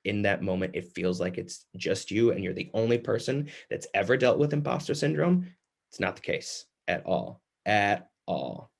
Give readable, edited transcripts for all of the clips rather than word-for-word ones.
in that moment, it feels like it's just you and you're the only person that's ever dealt with imposter syndrome. It's not the case at all, at all.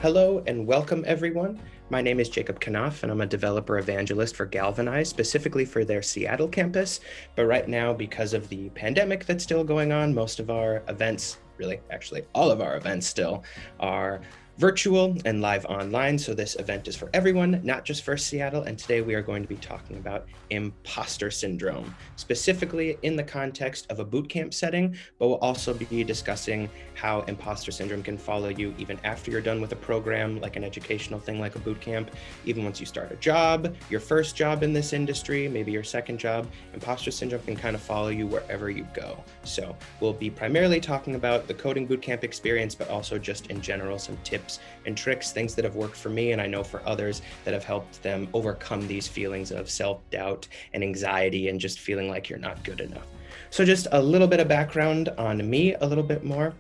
Hello and welcome everyone. My name is Jacob Knopf and I'm a developer evangelist for Galvanize, specifically for their Seattle campus. But right now, because of the pandemic that's still going on, most of our events, really actually all of our events still, are virtual and live online. So this event is for everyone, not just for Seattle. And today we are going to be talking about imposter syndrome, specifically in the context of a bootcamp setting, but we'll also be discussing how imposter syndrome can follow you even after you're done with a program, like an educational thing like a bootcamp. Even once you start a job, your first job in this industry, maybe your second job, imposter syndrome can kind of follow you wherever you go. So we'll be primarily talking about the coding bootcamp experience, but also just in general, some tips and tricks, things that have worked for me and I know for others that have helped them overcome these feelings of self-doubt and anxiety and just feeling like you're not good enough. So just a little bit of background on me, a little bit more.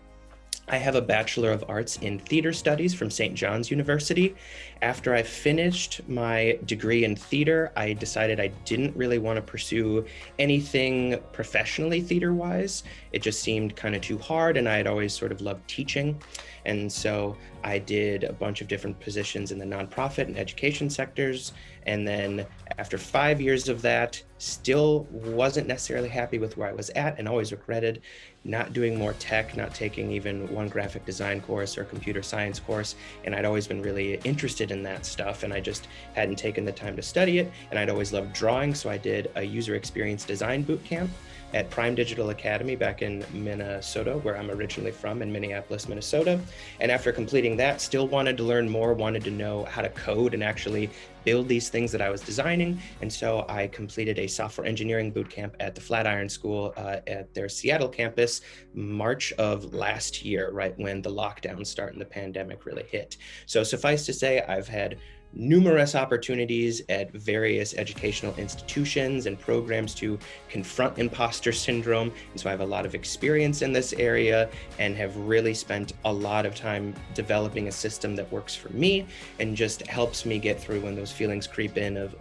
I have a Bachelor of Arts in Theater Studies from St. John's University. After I finished my degree in theater, I decided I didn't really want to pursue anything professionally theater-wise. It just seemed kind of too hard, and I had always sort of loved teaching. And so I did a bunch of different positions in the nonprofit and education sectors. And then after 5 years of that, still wasn't necessarily happy with where I was at and always regretted not doing more tech, not taking even one graphic design course or computer science course. And I'd always been really interested in that stuff and I just hadn't taken the time to study it. And I'd always loved drawing. So I did a user experience design bootcamp at Prime Digital Academy back in Minnesota, where I'm originally from, in Minneapolis, Minnesota. And after completing that, still wanted to learn more, wanted to know how to code and actually build these things that I was designing. And so I completed a software engineering bootcamp at the Flatiron School at their Seattle campus, March of last year, right when the lockdown started and the pandemic really hit. So suffice to say, I've had numerous opportunities at various educational institutions and programs to confront imposter syndrome. And so I have a lot of experience in this area and have really spent a lot of time developing a system that works for me and just helps me get through when those feelings creep in of,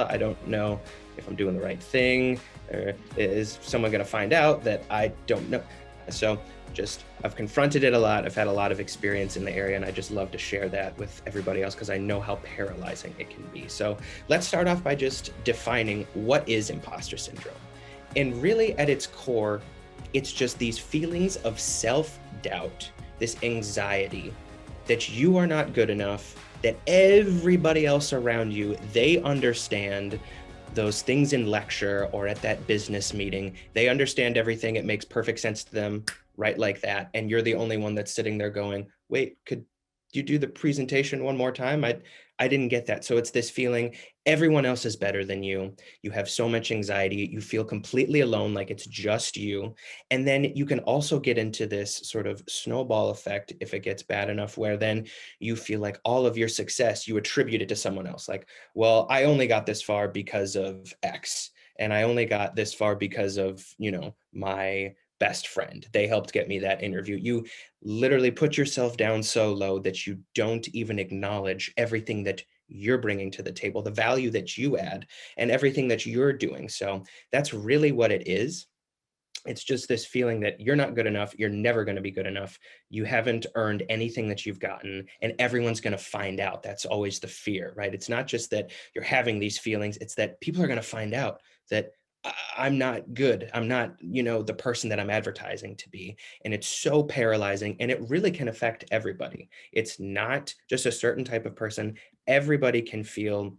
I don't know if I'm doing the right thing, or is someone going to find out that I don't know? So I've confronted it a lot. I've had a lot of experience in the area and I just love to share that with everybody else because I know how paralyzing it can be. So let's start off by just defining what is imposter syndrome. And really at its core, it's just these feelings of self-doubt, this anxiety that you are not good enough, that everybody else around you, they understand those things in lecture or at that business meeting. They understand everything. It makes perfect sense to them, right like that. And you're the only one that's sitting there going, wait, could you do the presentation one more time? I didn't get that. So it's this feeling, everyone else is better than you. You have so much anxiety. You feel completely alone, like it's just you. And then you can also get into this sort of snowball effect if it gets bad enough, where then you feel like all of your success, you attribute it to someone else. Like, well, I only got this far because of X. And I only got this far because of, my best friend. They helped get me that interview. You literally put yourself down so low that you don't even acknowledge everything that you're bringing to the table, the value that you add and everything that you're doing. So that's really what it is. It's just this feeling that you're not good enough. You're never going to be good enough. You haven't earned anything that you've gotten and everyone's going to find out. That's always the fear, right? It's not just that you're having these feelings. It's that people are going to find out that I'm not good. I'm not, the person that I'm advertising to be. And it's so paralyzing and it really can affect everybody. It's not just a certain type of person. Everybody can feel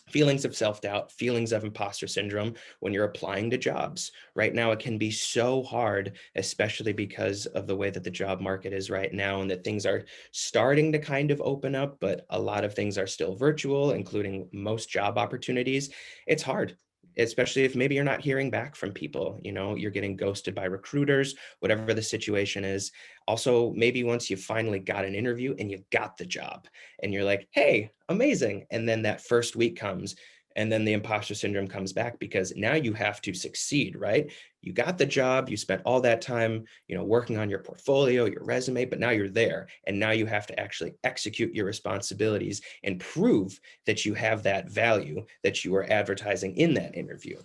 feelings of self-doubt, feelings of imposter syndrome when you're applying to jobs. Right now, it can be so hard, especially because of the way that the job market is right now and that things are starting to kind of open up, but a lot of things are still virtual, including most job opportunities. It's hard. especially if maybe you're not hearing back from people, you're getting ghosted by recruiters, whatever the situation is. Also, maybe once you finally got an interview and you got the job and you're like, hey, amazing. And then that first week comes and then the imposter syndrome comes back because now you have to succeed, right? You got the job, you spent all that time, working on your portfolio, your resume, but now you're there. And now you have to actually execute your responsibilities and prove that you have that value that you are advertising in that interview.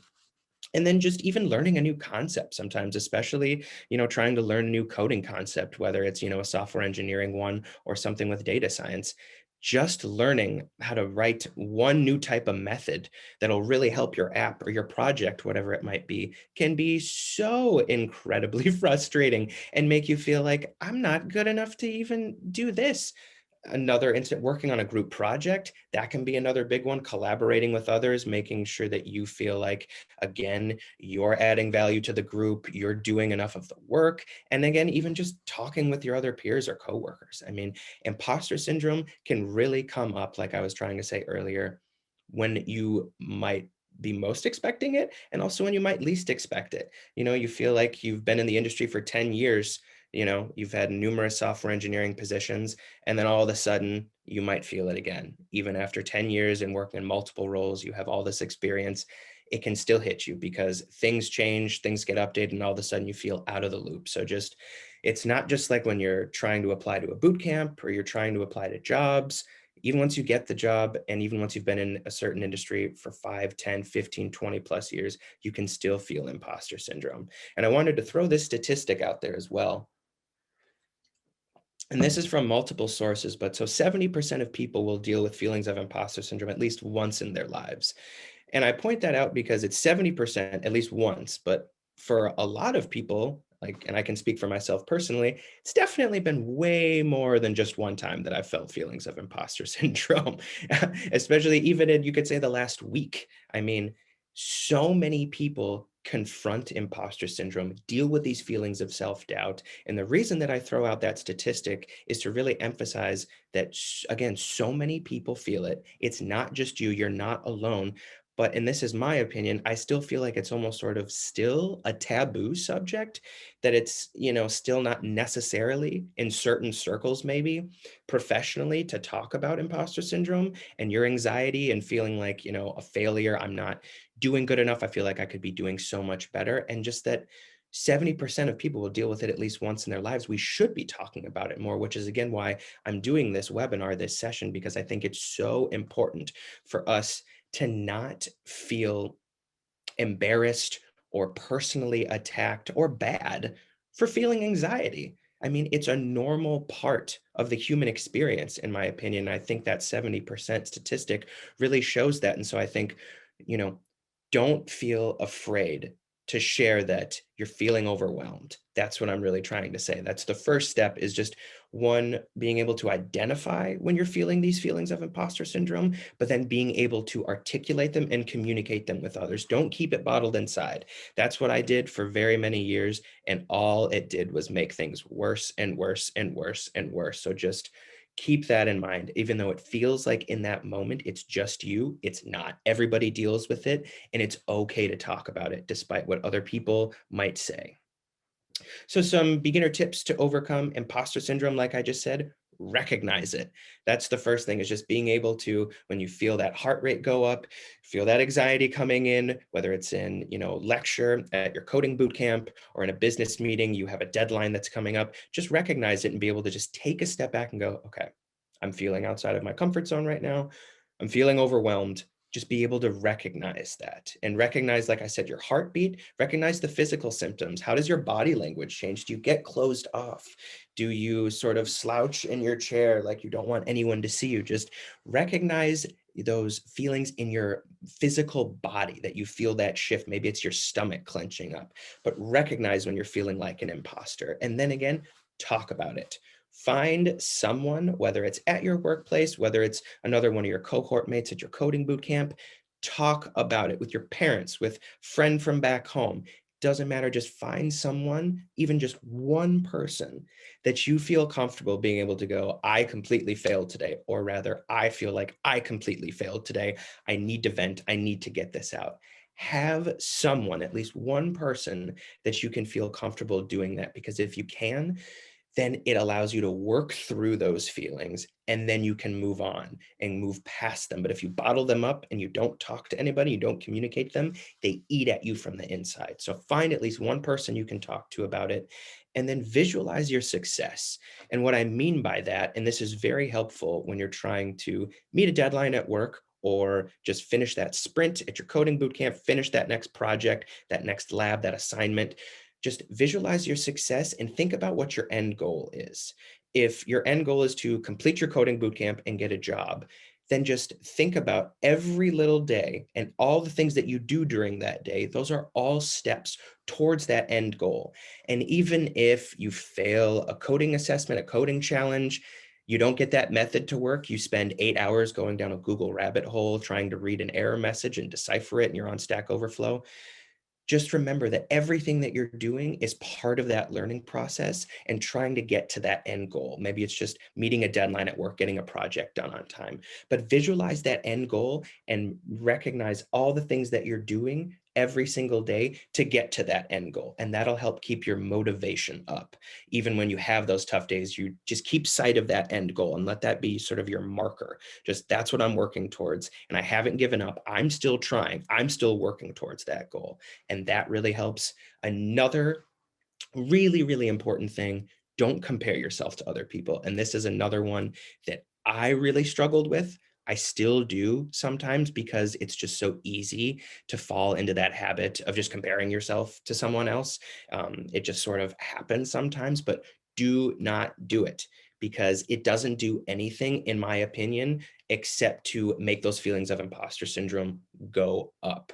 And then just even learning a new concept sometimes, especially, trying to learn a new coding concept, whether it's, a software engineering one or something with data science. Just learning how to write one new type of method that'll really help your app or your project, whatever it might be, can be so incredibly frustrating and make you feel like I'm not good enough to even do this. Another instant, working on a group project, that can be another big one. Collaborating with others, making sure that you feel like, again, you're adding value to the group, you're doing enough of the work. And again, even just talking with your other peers or coworkers. I mean, imposter syndrome can really come up, like I was trying to say earlier, when you might be most expecting it and also when you might least expect it. You feel like you've been in the industry for 10 years, you've had numerous software engineering positions, and then all of a sudden you might feel it again. Even after 10 years and working in multiple roles, you have all this experience, it can still hit you because things change, things get updated, and all of a sudden you feel out of the loop. So it's not just like when you're trying to apply to a boot camp or you're trying to apply to jobs. Even once you get the job, and even once you've been in a certain industry for 5, 10, 15, 20 plus years, you can still feel imposter syndrome. And I wanted to throw this statistic out there as well. And this is from multiple sources, but so 70% of people will deal with feelings of imposter syndrome at least once in their lives. And I point that out because it's 70% at least once, but for a lot of people, and I can speak for myself personally, it's definitely been way more than just one time that I've felt feelings of imposter syndrome, especially even in, you could say, the last week. I mean, so many people confront imposter syndrome, deal with these feelings of self-doubt. And the reason that I throw out that statistic is to really emphasize that, again, so many people feel it. It's not just you, you're not alone. But, and this is my opinion, I still feel like it's almost sort of still a taboo subject, that it's, still not necessarily in certain circles, maybe professionally, to talk about imposter syndrome and your anxiety and feeling like, a failure. I'm not doing good enough. I feel like I could be doing so much better. And just that 70% of people will deal with it at least once in their lives. We should be talking about it more, which is again why I'm doing this webinar, this session, because I think it's so important for us to not feel embarrassed or personally attacked or bad for feeling anxiety. I mean, it's a normal part of the human experience, in my opinion. I think that 70% statistic really shows that. And so I think, you know, don't feel afraid to share that you're feeling overwhelmed. That's what I'm really trying to say. That's the first step, is just one, being able to identify when you're feeling these feelings of imposter syndrome, but then being able to articulate them and communicate them with others. Don't keep it bottled inside. That's what I did for very many years. And all it did was make things worse and worse and worse and worse. So just keep that in mind. Even though it feels like in that moment it's just you, it's not. Everybody deals with it, and it's okay to talk about it despite what other people might say. So some beginner tips to overcome imposter syndrome, like I just said: recognize it. That's the first thing, is just being able to, when you feel that heart rate go up, feel that anxiety coming in, whether it's in, lecture, at your coding boot camp, or in a business meeting, you have a deadline that's coming up, just recognize it and be able to just take a step back and go, okay, I'm feeling outside of my comfort zone right now. I'm feeling overwhelmed. Just be able to recognize that, and recognize, like I said, your heartbeat, recognize the physical symptoms. How does your body language change? Do you get closed off? Do you sort of slouch in your chair like you don't want anyone to see you? Just recognize those feelings in your physical body, that you feel that shift. Maybe it's your stomach clenching up, but recognize when you're feeling like an imposter. And then again, talk about it. Find someone, whether it's at your workplace, whether it's another one of your cohort mates at your coding boot camp, talk about it with your parents, with friend from back home. Doesn't matter. Just find someone, even just one person, that you feel comfortable being able to go, I completely failed today. Or rather, I feel like I completely failed today. I need to vent. I need to get this out. have someone, at least one person, that you can feel comfortable doing that. Because if you can, then it allows you to work through those feelings, and then you can move on and move past them. But if you bottle them up and you don't talk to anybody, you don't communicate them, they eat at you from the inside. So find at least one person you can talk to about it, and then visualize your success. And what I mean by that, and this is very helpful when you're trying to meet a deadline at work, or just finish that sprint at your coding bootcamp, finish that next project, that next lab, that assignment. Just visualize your success and think about what your end goal is. If your end goal is to complete your coding bootcamp and get a job, then just think about every little day and all the things that you do during that day. Those are all steps towards that end goal. And even if you fail a coding assessment, a coding challenge, you don't get that method to work, you spend 8 hours going down a Google rabbit hole trying to read an error message and decipher it, and you're on Stack Overflow, just remember that everything that you're doing is part of that learning process and trying to get to that end goal. Maybe it's just meeting a deadline at work, getting a project done on time, but visualize that end goal and recognize all the things that you're doing every single day to get to that end goal. And that'll help keep your motivation up. Even when you have those tough days, you just keep sight of that end goal and let that be sort of your marker. Just that's what I'm working towards. And I haven't given up. I'm still trying. I'm still working towards that goal. And that really helps. Another really, really important thing, don't compare yourself to other people. And this is another one that I really struggled with. I still do sometimes because it's just so easy to fall into that habit of just comparing yourself to someone else. It just sort of happens sometimes, but do not do it, because it doesn't do anything, in my opinion, except to make those feelings of imposter syndrome go up.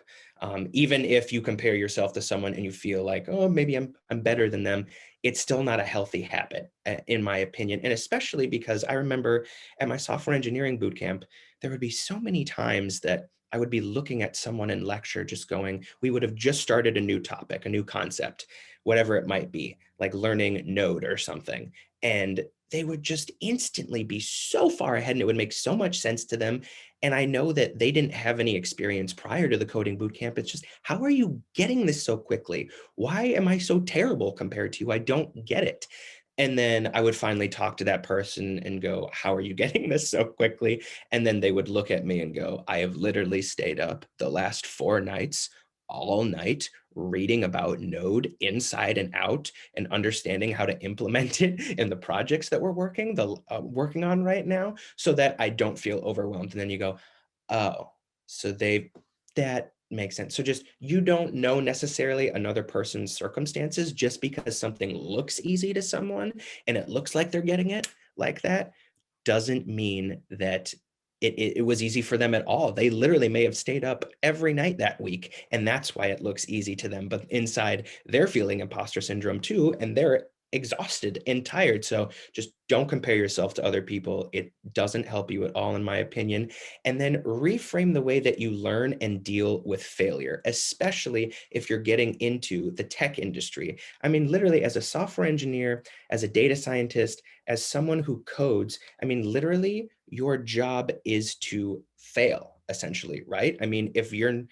Even if you compare yourself to someone and you feel like, oh, maybe I'm better than them, it's still not a healthy habit, in my opinion. And especially because I remember at my software engineering bootcamp, there would be so many times that I would be looking at someone in lecture just going, we would have just started a new topic, a new concept, whatever it might be, like learning Node or something. And they would just instantly be so far ahead, and it would make so much sense to them. And I know that they didn't have any experience prior to the coding bootcamp. It's just, how are you getting this so quickly? Why am I so terrible compared to you? I don't get it. And then I would finally talk to that person and go, how are you getting this so quickly? And then they would look at me and go, I have literally stayed up the last 4 nights, all night, reading about Node inside and out and understanding how to implement it in the projects that we're working on right now, so that I don't feel overwhelmed. And then you go, oh, so that makes sense. So just, you don't know necessarily another person's circumstances. Just because something looks easy to someone and it looks like they're getting it like that, doesn't mean that it was easy for them at all. They literally may have stayed up every night that week, and that's why it looks easy to them. But inside, they're feeling imposter syndrome too, and they're exhausted and tired. So just don't compare yourself to other people. It doesn't help you at all, in my opinion. And then reframe the way that you learn and deal with failure, especially if you're getting into the tech industry. I mean, literally, as a software engineer, as a data scientist, as someone who codes, I mean, literally, your job is to fail, essentially, right? I mean, if you're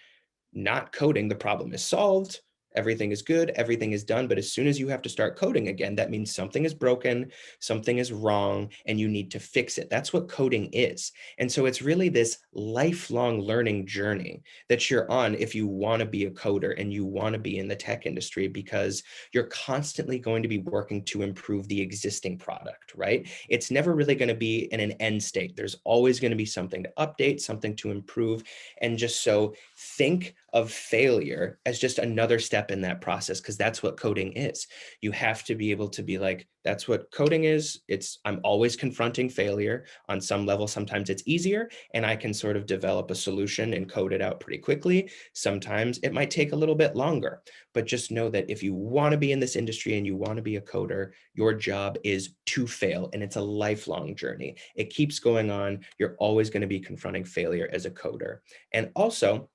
not coding, the problem is solved. Everything is good, everything is done. But as soon as you have to start coding again, that means something is broken, something is wrong, and you need to fix it. That's what coding is. And so it's really this lifelong learning journey that you're on if you want to be a coder and you want to be in the tech industry, because you're constantly going to be working to improve the existing product, right? It's never really going to be in an end state. There's always going to be something to update, something to improve. And just so think of failure as just another step in that process, because that's what coding is. You have to be able to be like, that's what coding is. I'm always confronting failure on some level. Sometimes it's easier and I can sort of develop a solution and code it out pretty quickly. Sometimes it might take a little bit longer, but just know that if you want to be in this industry and you want to be a coder, your job is to fail, and it's a lifelong journey. It keeps going on. You're always going to be confronting failure as a coder. And also,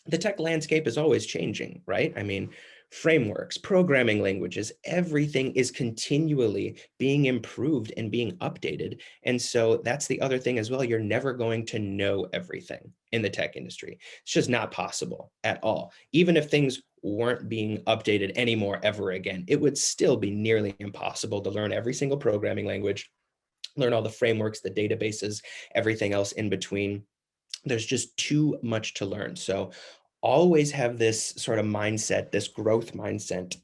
the tech landscape is always changing, right? I mean, frameworks, programming languages, everything is continually being improved and being updated. And so that's the other thing as well. You're never going to know everything in the tech industry. It's just not possible at all. Even if things weren't being updated anymore ever again, it would still be nearly impossible to learn every single programming language, learn all the frameworks, the databases, everything else in between. There's just too much to learn. So always have this sort of mindset, this growth mindset,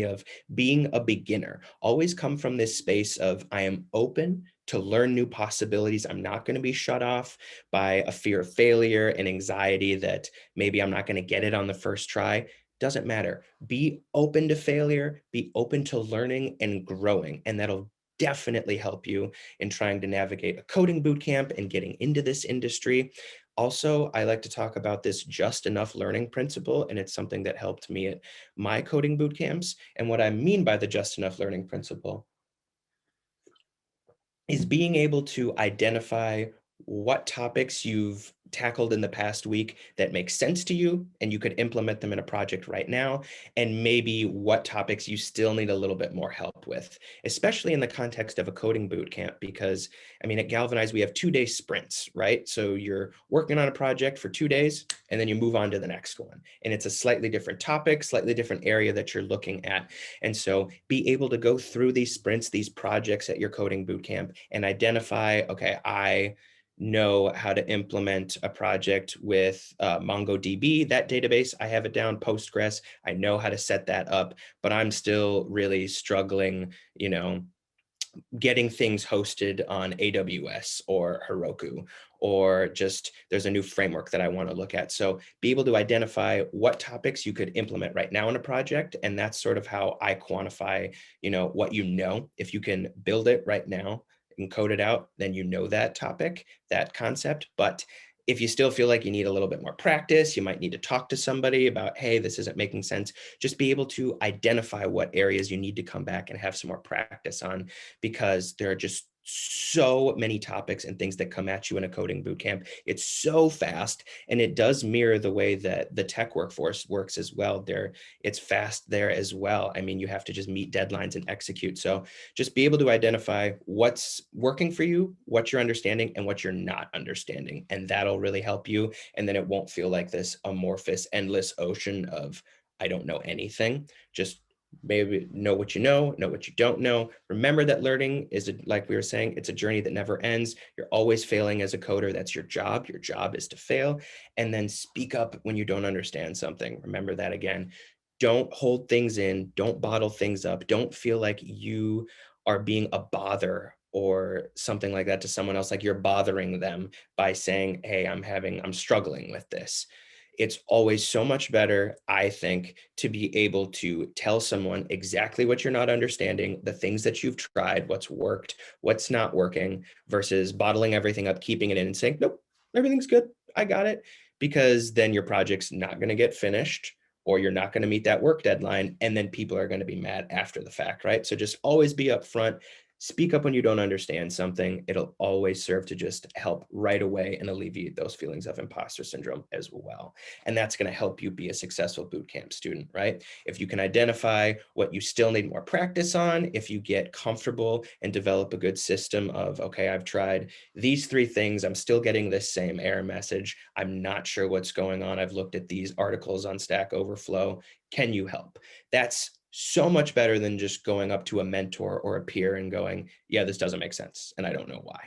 of being a beginner. Always come from this space of, I am open to learn new possibilities. I'm not going to be shut off by a fear of failure and anxiety that maybe I'm not going to get it on the first try. Doesn't matter. Be open to failure, be open to learning and growing, and that'll definitely help you in trying to navigate a coding bootcamp and getting into this industry. Also, I like to talk about this just enough learning principle, and it's something that helped me at my coding boot camps. And what I mean by the just enough learning principle is being able to identify what topics you've tackled in the past week that make sense to you and you could implement them in a project right now, and maybe what topics you still need a little bit more help with, especially in the context of a coding boot camp. Because I mean, at Galvanize, we have 2-day sprints, right? So you're working on a project for 2 days and then you move on to the next one. And it's a slightly different topic, slightly different area that you're looking at. And so be able to go through these sprints, these projects at your coding boot camp, and identify, okay, I know how to implement a project with MongoDB, that database. I have it down. Postgres, I know how to set that up, but I'm still really struggling, getting things hosted on AWS or Heroku, or just there's a new framework that I want to look at. So be able to identify what topics you could implement right now in a project. And that's sort of how I quantify, what if you can build it right now and code it out, then that topic, that concept. But if you still feel like you need a little bit more practice, you might need to talk to somebody about, hey, this isn't making sense. Just be able to identify what areas you need to come back and have some more practice on, because there are just so many topics and things that come at you in a coding bootcamp. It's so fast, and it does mirror the way that the tech workforce works as well. It's fast there as well. I mean, you have to just meet deadlines and execute. So just be able to identify what's working for you, what you're understanding, and what you're not understanding. And that'll really help you. And then it won't feel like this amorphous, endless ocean of, I don't know anything. Just maybe know what know what you don't know. Remember that learning is, like we were saying, it's a journey that never ends. You're always failing as a coder. That's your job. Your job is to fail. And then speak up when you don't understand something. Remember that again. Don't hold things in. Don't bottle things up. Don't feel like you are being a bother or something like that to someone else, like you're bothering them by saying, hey, I'm struggling with this. It's always so much better, I think, to be able to tell someone exactly what you're not understanding, the things that you've tried, what's worked, what's not working, versus bottling everything up, keeping it in and saying, nope, everything's good, I got it. Because then your project's not going to get finished, or you're not going to meet that work deadline, and then people are going to be mad after the fact, right? So just always be upfront. Speak up when you don't understand something. It'll always serve to just help right away and alleviate those feelings of imposter syndrome as well. And that's going to help you be a successful bootcamp student, right? If you can identify what you still need more practice on, if you get comfortable and develop a good system of, okay, I've tried these 3 things, I'm still getting this same error message, I'm not sure what's going on, I've looked at these articles on Stack Overflow, can you help? That's so much better than just going up to a mentor or a peer and going, yeah, this doesn't make sense and I don't know why,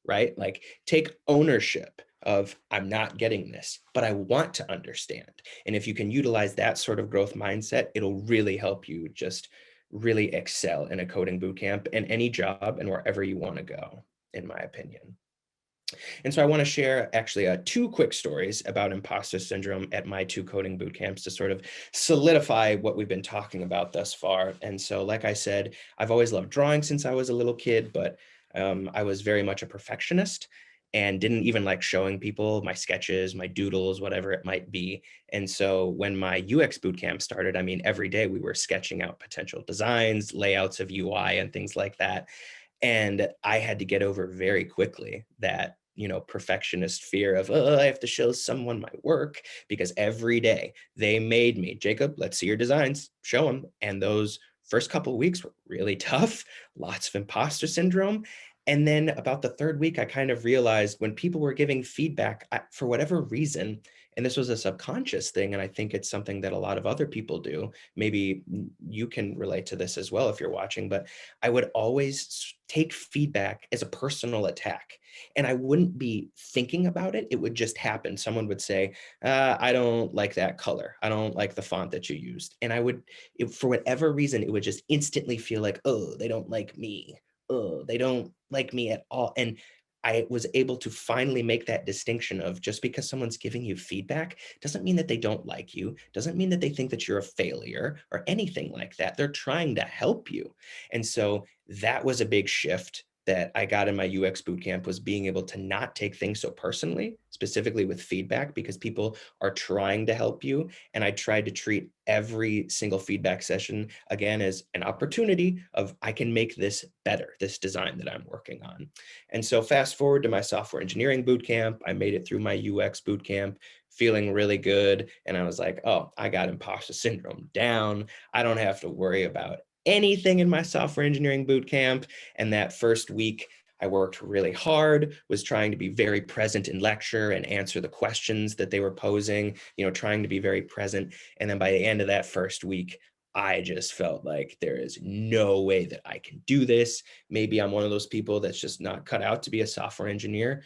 right? Like, take ownership of, I'm not getting this, but I want to understand. And if you can utilize that sort of growth mindset, it'll really help you just really excel in a coding bootcamp and any job and wherever you want to go, in my opinion. And so I want to share actually 2 quick stories about imposter syndrome at my 2 coding boot camps to sort of solidify what we've been talking about thus far. And so, like I said, I've always loved drawing since I was a little kid, but I was very much a perfectionist and didn't even like showing people my sketches, my doodles, whatever it might be. And so when my UX bootcamp started, I mean, every day we were sketching out potential designs, layouts of UI and things like that. And I had to get over very quickly that, perfectionist fear of, oh, I have to show someone my work, because every day they made me, Jacob, let's see your designs, show them. And those first couple of weeks were really tough, lots of imposter syndrome. And then about the third week, I kind of realized when people were giving feedback, for whatever reason, and this was a subconscious thing, and I think it's something that a lot of other people do. Maybe you can relate to this as well if you're watching, but I would always take feedback as a personal attack. And I wouldn't be thinking about it. It would just happen. Someone would say, I don't like that color. I don't like the font that you used. And I would, for whatever reason, it would just instantly feel like, oh, they don't like me. Oh, they don't like me at all. And I was able to finally make that distinction of, just because someone's giving you feedback doesn't mean that they don't like you, doesn't mean that they think that you're a failure or anything like that. They're trying to help you. And so that was a big shift that I got in my UX bootcamp, was being able to not take things so personally, specifically with feedback, because people are trying to help you. And I tried to treat every single feedback session again as an opportunity of, I can make this better, this design that I'm working on. And so fast forward to my software engineering bootcamp, I made it through my UX bootcamp feeling really good. And I was like, oh, I got imposter syndrome down. I don't have to worry about anything in my software engineering bootcamp. And that first week, I worked really hard, was trying to be very present in lecture and answer the questions that they were posing, trying to be very present. And then by the end of that first week, I just felt like there is no way that I can do this. Maybe I'm one of those people that's just not cut out to be a software engineer.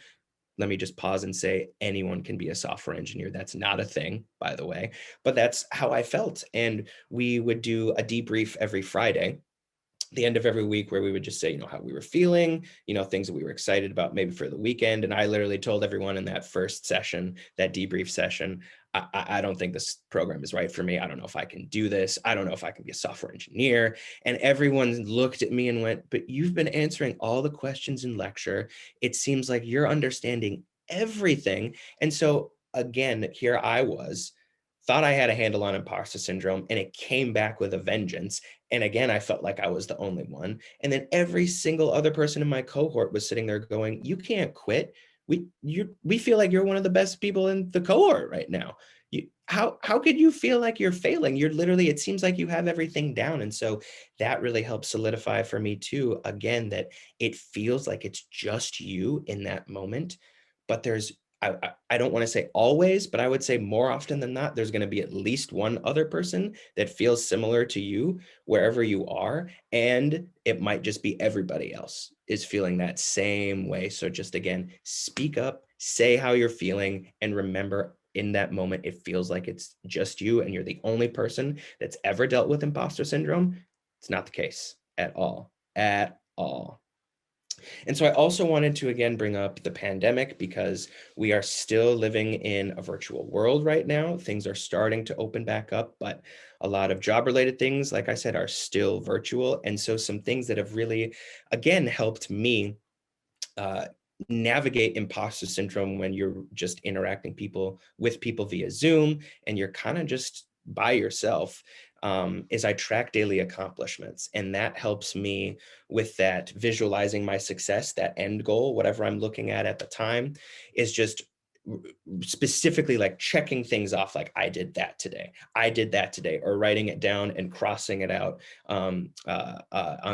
Let me just pause and say, anyone can be a software engineer. That's not a thing, by the way, but that's how I felt. And we would do a debrief every Friday, the end of every week, where we would just say, how we were feeling, things that we were excited about maybe for the weekend. And I literally told everyone in that first session, that debrief session, I don't think this program is right for me. I don't know if I can do this. I don't know if I can be a software engineer. And everyone looked at me and went, but you've been answering all the questions in lecture. It seems like you're understanding everything. And so again, here I was, thought I had a handle on imposter syndrome, and it came back with a vengeance. And again, I felt like I was the only one. And then every single other person in my cohort was sitting there going, you can't quit. We feel like you're one of the best people in the cohort right now. How could you feel like you're failing? You're literally, it seems like you have everything down. And so that really helped solidify for me too, again, that it feels like it's just you in that moment, but there's, I don't want to say always, but I would say more often than not, there's going to be at least one other person that feels similar to you wherever you are. And it might just be everybody else is feeling that same way. So just again, speak up, say how you're feeling, and remember, in that moment, it feels like it's just you and you're the only person that's ever dealt with imposter syndrome. It's not the case at all, at all. And so I also wanted to again bring up the pandemic, because we are still living in a virtual world right now. Things are starting to open back up, but a lot of job related things, like I said, are still virtual. And so some things that have really, again, helped me uh, navigate imposter syndrome when you're just interacting with people via Zoom and you're kind of just by yourself, is I track daily accomplishments. And that helps me with that visualizing my success, that end goal, whatever I'm looking at the time, is just specifically like checking things off, like I did that today, or writing it down and crossing it out on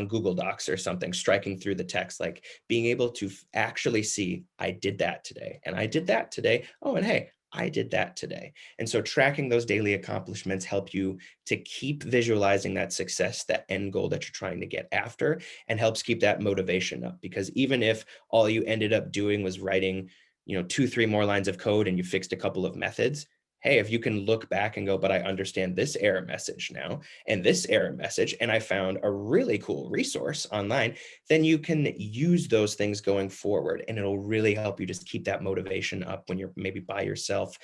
Google Docs or something, striking through the text, like being able to actually see, I did that today, and I did that today. Oh, and hey, I did that today. And so tracking those daily accomplishments help you to keep visualizing that success, that end goal that you're trying to get after, and helps keep that motivation up. Because even if all you ended up doing was writing 2-3 more lines of code and you fixed a couple of methods, hey, if you can look back and go, but I understand this error message now and this error message, and I found a really cool resource online, then you can use those things going forward. And it'll really help you just keep that motivation up when you're maybe by yourself.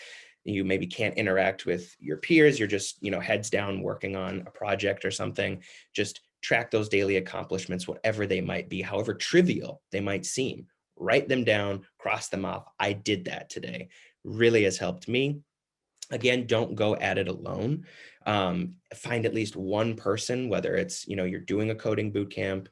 You maybe can't interact with your peers. You're just, heads down working on a project or something. Just track those daily accomplishments, whatever they might be, however trivial they might seem. Write them down, cross them off. I did that today. Really has helped me. Again, don't go at it alone. Find at least one person, whether it's, you're doing a coding boot camp,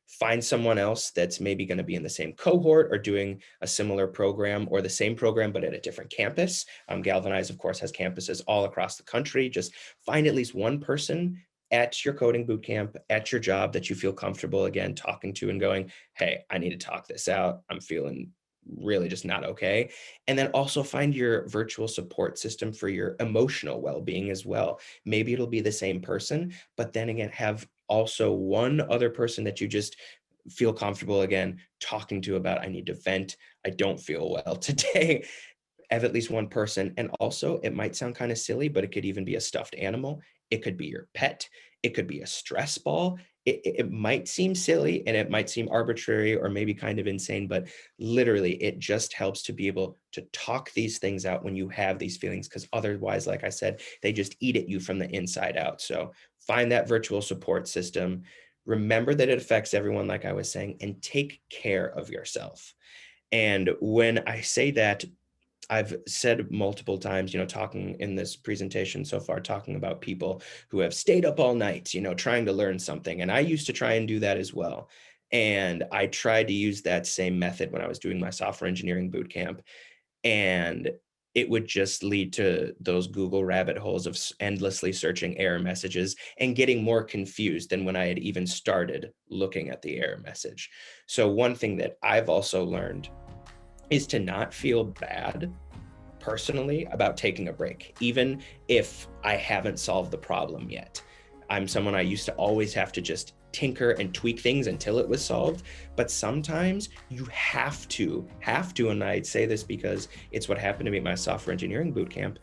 Find someone else that's maybe going to be in the same cohort or doing a similar program or the same program, but at a different campus. Galvanize, of course, has campuses all across the country. Just find at least one person at your coding bootcamp, at your job that you feel comfortable again talking to and going, hey, I need to talk this out. I'm feeling really just not okay. And then also find your virtual support system for your emotional well-being as well. Maybe it'll be the same person, but then again, have also one other person that you just feel comfortable again talking to about, I need to vent. I don't feel well today. Have at least one person. And also, it might sound kind of silly, but it could even be a stuffed animal. It could be your pet. It could be a stress ball. It might seem silly and it might seem arbitrary or maybe kind of insane, but literally it just helps to be able to talk these things out when you have these feelings, because otherwise, like I said, they just eat at you from the inside out. So find that virtual support system. Remember that it affects everyone, like I was saying, and take care of yourself. And when I say that, I've said multiple times, talking in this presentation so far, talking about people who have stayed up all night, trying to learn something. And I used to try and do that as well. And I tried to use that same method when I was doing my software engineering bootcamp. And it would just lead to those Google rabbit holes of endlessly searching error messages and getting more confused than when I had even started looking at the error message. So one thing that I've also learned is to not feel bad personally about taking a break, even if I haven't solved the problem yet. I'm someone I used to always have to just tinker and tweak things until it was solved. But sometimes you have to, and I'd say this because it's what happened to me at my software engineering bootcamp.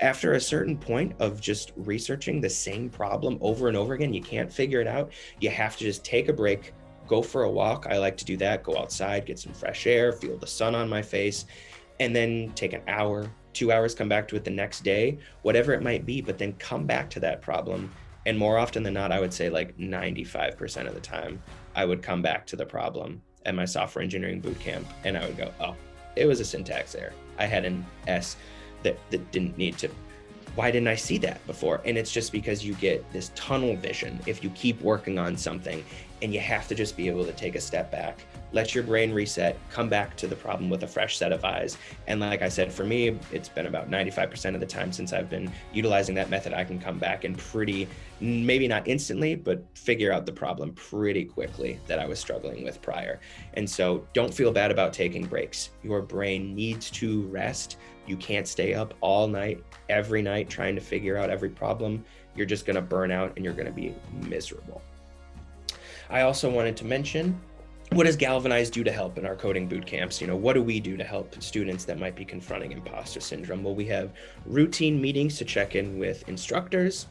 After a certain point of just researching the same problem over and over again, you can't figure it out. You have to just take a break, go for a walk. I like to do that, go outside, get some fresh air, feel the sun on my face, and then take an hour, 2 hours, come back to it the next day, whatever it might be, but then come back to that problem. And more often than not, I would say like 95% of the time, I would come back to the problem at my software engineering bootcamp and I would go, oh, it was a syntax error. I had an S that didn't need to. Why didn't I see that before? And it's just because you get this tunnel vision if you keep working on something, and you have to just be able to take a step back, let your brain reset, come back to the problem with a fresh set of eyes. And like I said, for me, it's been about 95% of the time since I've been utilizing that method, I can come back and maybe not instantly, but figure out the problem pretty quickly that I was struggling with prior. And so don't feel bad about taking breaks. Your brain needs to rest. You can't stay up all night, every night, trying to figure out every problem. You're just gonna burn out and you're gonna be miserable. I also wanted to mention, what does Galvanize do to help in our coding boot camps? What do we do to help students that might be confronting imposter syndrome? Well, we have routine meetings to check in with instructors,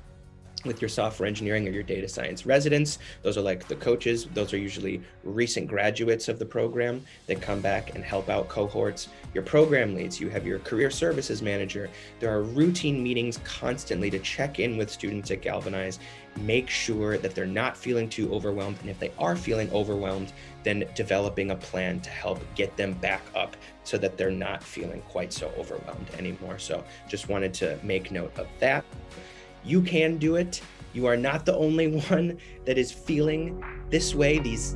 with your software engineering or your data science residents. Those are like the coaches. Those are usually recent graduates of the program that come back and help out cohorts. Your program leads, you have your career services manager. There are routine meetings constantly to check in with students at Galvanize, make sure that they're not feeling too overwhelmed. And if they are feeling overwhelmed, then developing a plan to help get them back up so that they're not feeling quite so overwhelmed anymore. So just wanted to make note of that. You can do it. You are not the only one that is feeling this way, these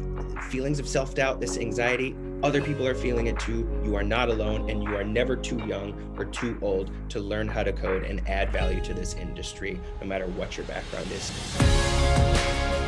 feelings of self-doubt, this anxiety. Other people are feeling it too. You are not alone, and you are never too young or too old to learn how to code and add value to this industry, no matter what your background is.